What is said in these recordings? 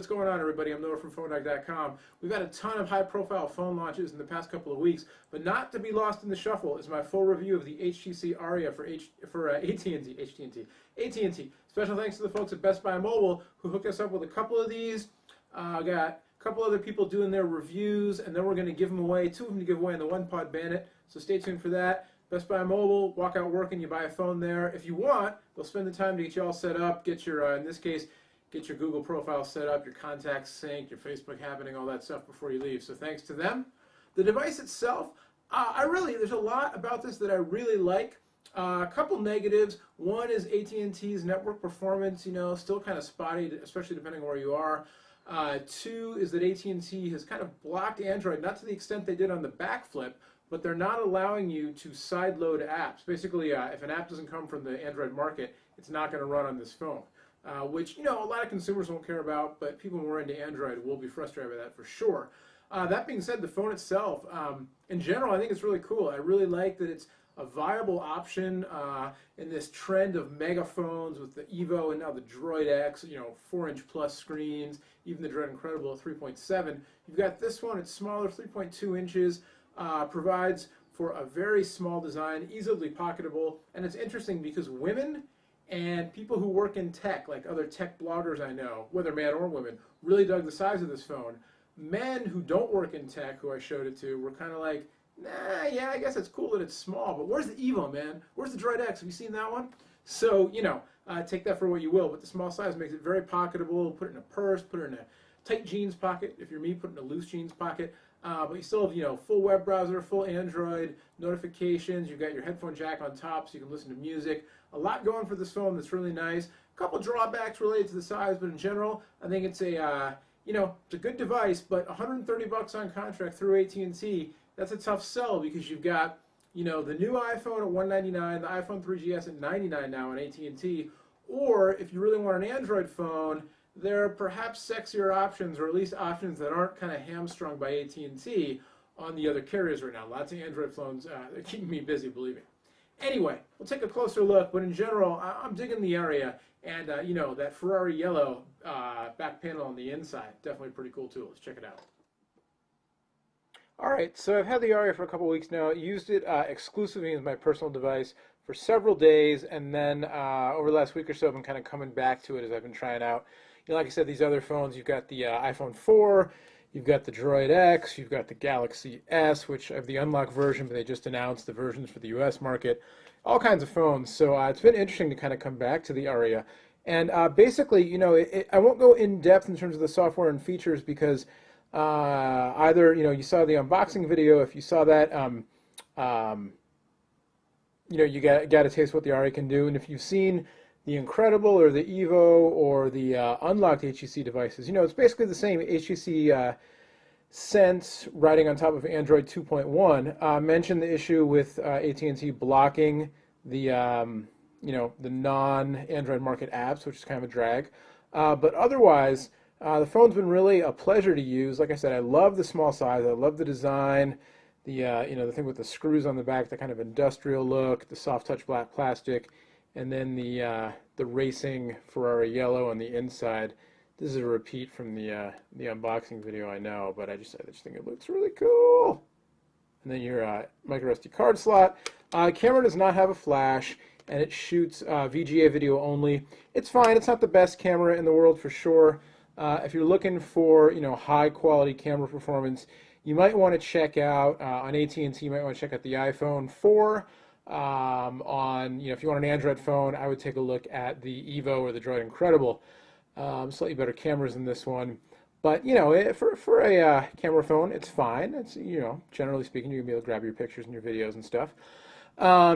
what's going on, everybody? I'm Noah from PhoneDog.com. We've had a ton of high-profile phone launches in the past couple of weeks, but not to be lost in the shuffle is my full review of the HTC Aria for AT&T. Special thanks to the folks at Best Buy Mobile who hooked us up with a couple of these. Got a couple other people doing their reviews, and then we're going to give them away, two of them to give away in the One Pod Bandit, so stay tuned for that. Best Buy Mobile, walk out working, you buy a phone there. If you want, they'll spend the time to get you all set up, get your, in this case, get your Google profile set up, your contacts synced, your Facebook happening, all that stuff before you leave. So thanks to them. The device itself, there's a lot about this that I really like. A couple negatives. One is AT&T's network performance, still kind of spotty, especially depending on where you are. Two is that AT&T has kind of blocked Android, not to the extent they did on the backflip, but they're not allowing you to sideload apps. Basically, if an app doesn't come from the Android market, it's not going to run on this phone. Which, a lot of consumers won't care about, but people who are into Android will be frustrated by that for sure. That being said, the phone itself, in general, I think it's really cool. I really like that it's a viable option in this trend of mega phones with the Evo and now the Droid X, 4-inch plus screens, even the Droid Incredible at 3.7. You've got this one, it's smaller, 3.2 inches, provides for a very small design, easily pocketable, and it's interesting because women and people who work in tech, like other tech bloggers I know, whether man or women, really dug the size of this phone. Men who don't work in tech, who I showed it to, were kind of like, nah, yeah, I guess it's cool that it's small, but where's the Evo, man? Where's the Droid X? Have you seen that one? So, take that for what you will, but the small size makes it very pocketable. Put it in a purse, put it in a tight jeans pocket. If you're me, put it in a loose jeans pocket. But you still have, full web browser, full Android, notifications. You've got your headphone jack on top so you can listen to music. A lot going for this phone that's really nice. A couple drawbacks related to the size, but in general, I think it's a, it's a good device, but $130 on contract through AT&T, that's a tough sell because you've got, the new iPhone at $199, the iPhone 3GS at $99 now on AT&T, or if you really want an Android phone, there are perhaps sexier options, or at least options that aren't kind of hamstrung by AT&T on the other carriers right now. Lots of Android phones, they're keeping me busy, believe me. Anyway, we'll take a closer look, but in general, I'm digging the Aria, and that Ferrari yellow back panel on the inside, definitely pretty cool too. Let's check it out. All right, so I've had the Aria for a couple weeks now. Used it exclusively as my personal device for several days, and then over the last week or so, I've been kind of coming back to it as I've been trying out. Like I said, these other phones, you've got the iPhone 4, you've got the Droid X, you've got the Galaxy S, which I have the unlocked version, but they just announced the versions for the US market. All kinds of phones, so it's been interesting to kind of come back to the Aria. And basically, I won't go in depth in terms of the software and features because either, you saw the unboxing video. If you saw that, you got to taste what the Aria can do. And if you've seen the Incredible or the Evo or the unlocked HTC devices, it's basically the same HTC Sense riding on top of Android 2.1. Mentioned the issue with AT&T blocking the the non-Android market apps, which is kind of a drag. But otherwise, the phone's been really a pleasure to use. Like I said, I love the small size. I love the design. The the thing with the screws on the back, the kind of industrial look, the soft touch black plastic, and then the racing Ferrari yellow on the inside. This is a repeat from the unboxing video, I know, but I just think it looks really cool. And then your micro SD card slot. Camera does not have a flash, and it shoots VGA video only. It's fine. It's not the best camera in the world for sure. If you're looking for high quality camera performance, you might want to check out on AT&T. You might want to check out the iPhone 4. If you want an Android phone, I would take a look at the Evo or the Droid Incredible. Slightly better cameras than this one, but for a camera phone, it's fine. It's generally speaking, you're gonna be able to grab your pictures and your videos and stuff.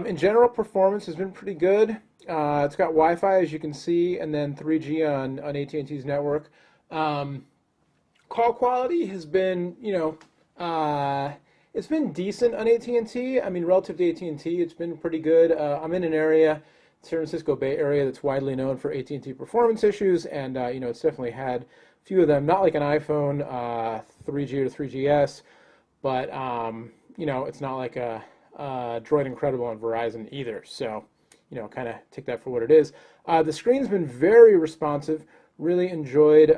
In general, performance has been pretty good. It's got Wi-Fi, as you can see, and then 3G on AT&T's network. Call quality has been it's been decent on AT&T. I mean, relative to AT&T, it's been pretty good. I'm in an area, San Francisco Bay Area, that's widely known for AT&T performance issues, and it's definitely had a few of them. Not like an iPhone 3G or 3GS, but it's not like a Droid Incredible on Verizon either. So, kind of take that for what it is. The screen's been very responsive. Really enjoyed,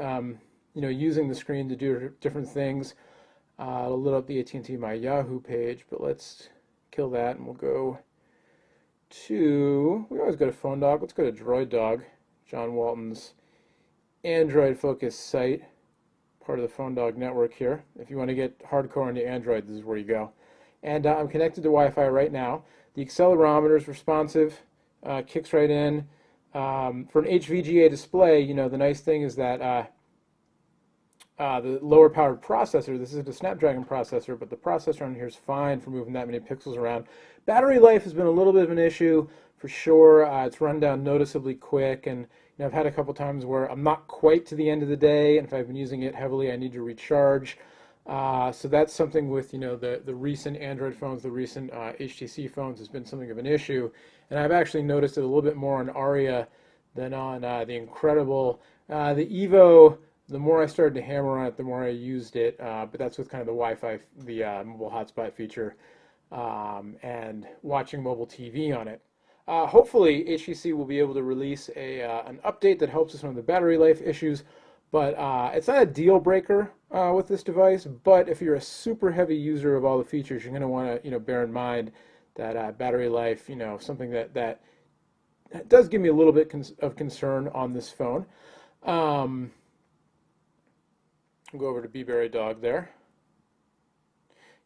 using the screen to do different things. It'll lit up the AT&T My Yahoo page, but let's kill that and we'll go to, we always go to Phone Dog. Let's go to Droid Dog, John Walton's Android focused site, part of the Phone Dog network here. If you want to get hardcore into Android, this is where you go. And I'm connected to Wi-Fi right now. The accelerometer is responsive, kicks right in. For an HVGA display, the nice thing is that the lower powered processor, this is a Snapdragon processor, but the processor on here is fine for moving that many pixels around. Battery life has been a little bit of an issue for sure. It's run down noticeably quick, and I've had a couple times where I'm not quite to the end of the day, and if I've been using it heavily, I need to recharge. So that's something with the recent Android phones, the recent HTC phones has been something of an issue, and I've actually noticed it a little bit more on Aria than on the incredible the Evo. The more I started to hammer on it, the more I used it, but that's with kind of the Wi-Fi, the mobile hotspot feature, and watching mobile TV on it. Hopefully, HTC will be able to release an update that helps with some of the battery life issues, but it's not a deal breaker with this device. But if you're a super heavy user of all the features, you're going to want to bear in mind that battery life, something that does give me a little bit of concern on this phone. We'll go over to BeBerry Dog there.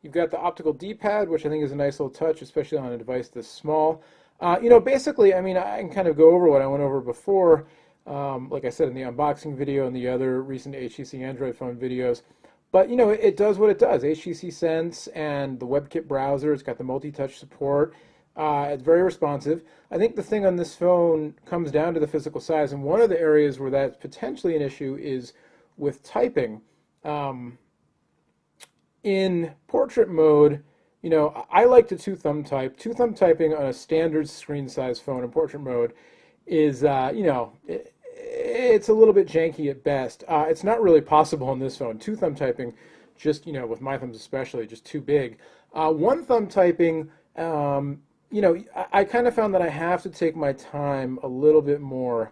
You've got the optical D-pad, which I think is a nice little touch, especially on a device this small. Basically, I can kind of go over what I went over before, like I said in the unboxing video and the other recent HTC Android phone videos. But, it does what it does. HTC Sense and the WebKit browser, it's got the multi-touch support. It's very responsive. I think the thing on this phone comes down to the physical size, and one of the areas where that's potentially an issue is with typing. In portrait mode, I like to two-thumb type. Two-thumb typing on a standard screen size phone in portrait mode is, it's a little bit janky at best. It's not really possible on this phone. Two-thumb typing, just, with my thumbs especially, just too big. One-thumb typing, I kind of found that I have to take my time a little bit more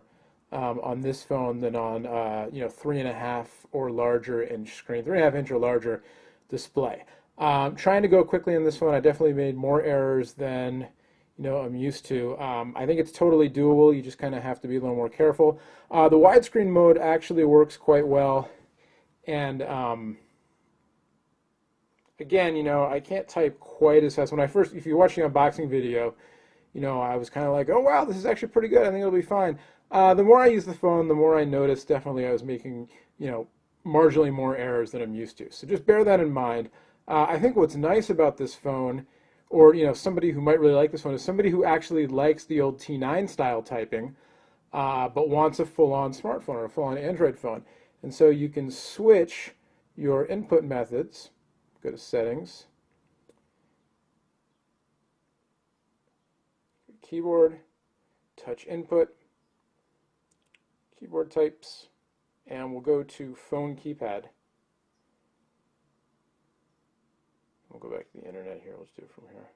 on this phone than on 3.5 or larger inch screen, 3.5 inch or larger display. Trying to go quickly on this phone, I definitely made more errors than I'm used to. I think it's totally doable. You just kind of have to be a little more careful. The widescreen mode actually works quite well, and again, I can't type quite as fast. If you watch the unboxing video, I was kind of like, oh wow, this is actually pretty good. I think it'll be fine. The more I use the phone, the more I notice definitely I was making, marginally more errors than I'm used to. So just bear that in mind. I think what's nice about this phone, or somebody who might really like this phone, is somebody who actually likes the old T9 style typing, but wants a full-on smartphone or a full-on Android phone. And so you can switch your input methods. Go to Settings, Keyboard, Touch Input, Keyboard Types, and we'll go to Phone Keypad. We'll go back to the internet here. Let's do it from here.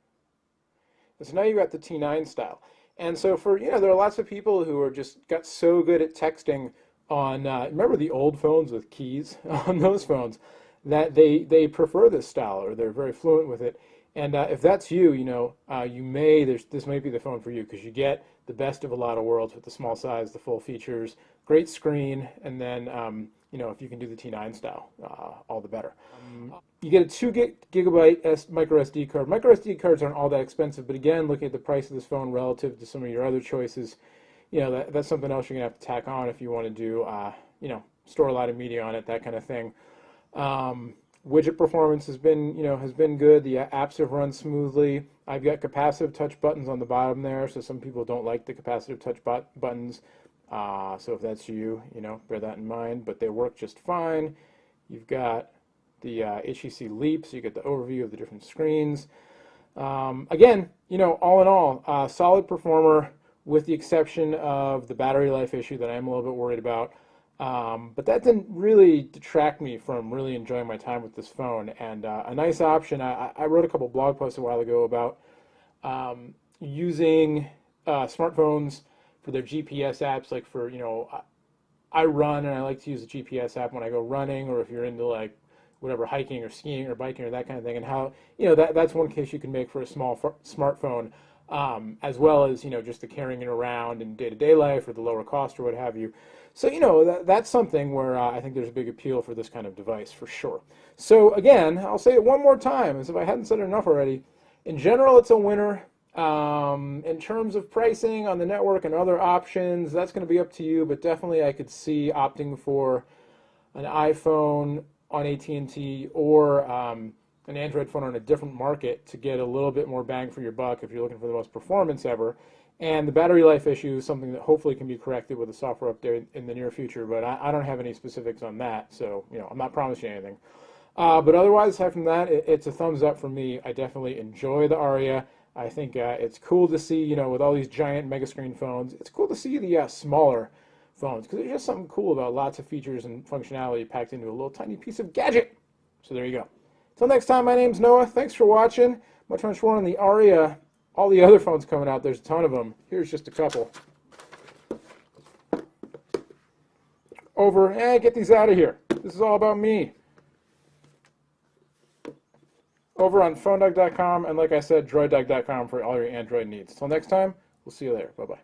And so now you've got the T9 style. And so for, there are lots of people who are just got so good at texting on, remember the old phones with keys on those phones, that they prefer this style, or they're very fluent with it. And if that's you, this might be the phone for you, because you get the best of a lot of worlds with the small size, the full features, great screen, and then if you can do the T9 style, all the better. You get a 2 gigabyte micro SD card. Micro SD cards aren't all that expensive, but again, looking at the price of this phone relative to some of your other choices, that's something else you're gonna have to tack on if you want to do, store a lot of media on it, that kind of thing. Widget performance has been good. The apps have run smoothly. I've got capacitive touch buttons on the bottom there, so some people don't like the capacitive touch buttons. So if that's you, bear that in mind. But they work just fine. You've got the HTC Leap, so you get the overview of the different screens. Again, all in all, solid performer, with the exception of the battery life issue that I'm a little bit worried about. But that didn't really detract me from really enjoying my time with this phone. And a nice option, I wrote a couple blog posts a while ago about using smartphones for their GPS apps, like for, I run and I like to use the GPS app when I go running, or if you're into like whatever, hiking or skiing or biking or that kind of thing, and how, that's one case you can make for a small smartphone, as well as, just the carrying it around in day-to-day life or the lower cost or what have you. So, that's something where I think there's a big appeal for this kind of device for sure. So again, I'll say it one more time, as if I hadn't said it enough already. In general, it's a winner. In terms of pricing on the network and other options, that's going to be up to you, but definitely I could see opting for an iPhone on AT&T or an Android phone on a different market to get a little bit more bang for your buck if you're looking for the most performance ever. And the battery life issue is something that hopefully can be corrected with a software update in the near future, but I don't have any specifics on that, so I'm not promising anything. But otherwise, aside from that, it's a thumbs up for me. I definitely enjoy the Aria. I think it's cool to see, with all these giant mega screen phones, it's cool to see the smaller phones, because there's just something cool about lots of features and functionality packed into a little tiny piece of gadget. So there you go. Until next time, my name's Noah. Thanks for watching. Much more on the Aria. All the other phones coming out, there's a ton of them. Here's just a couple. Over, get these out of here. This is all about me. Over on phonedog.com, and like I said, droiddog.com for all your Android needs. Till next time, we'll see you later. Bye-bye.